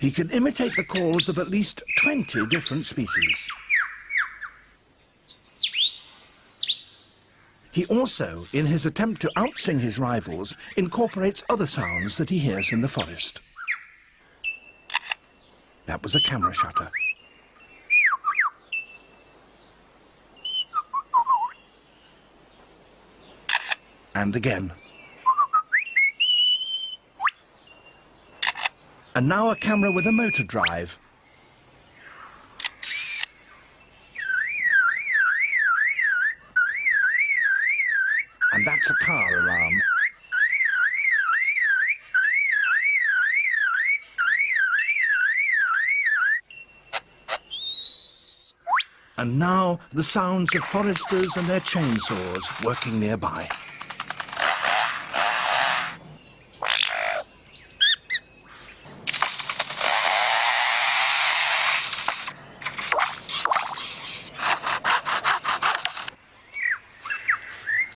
He can imitate the calls of at least 20 different species. He also, in his attempt to outsing his rivals, incorporates other sounds that he hears in the forest. That was a camera shutter. And again. And now a camera with a motor drive. And that's a car alarm. And now the sounds of foresters and their chainsaws working nearby.